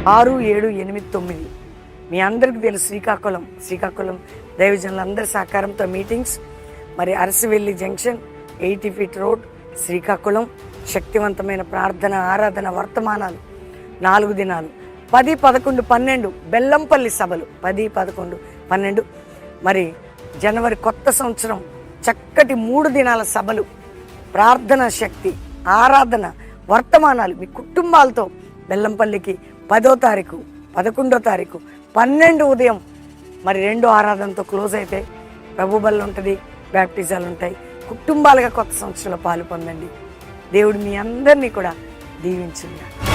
6789. మీ అందరికీ తెలుసు శ్రీకాకుళం దైవజనులందరి సహకారంతో మీటింగ్స్. మరి Arasavelli junction, 80 feet road, Srikakulam. శక్తివంతమైన ప్రార్థన, ఆరాధన, వర్తమానాలు 4 దినాలు 10, 11, 12 బెల్లంపల్లి సభలు 10, 11, 12. మరి జనవరి కొత్త సంవత్సరం చక్కటి 3 దినాల సభలు, ప్రార్థన శక్తి, ఆరాధన, వర్తమానాలు మీ కుటుంబాలతో బెల్లంపల్లికి 10వ తారీఖు, 11వ తారీఖు, 12 ఉదయం మరి 2 ఆరాధనతో క్లోజ్ అయితే ప్రభు బల్ల ఉంటుంది, బ్యాప్టిజాలు ఉంటాయి. కుటుంబాలుగా కొత్త సంవత్సరంలో పాలు పొందండి. దేవుడు మీ అందరినీ కూడా దీవించుగాక.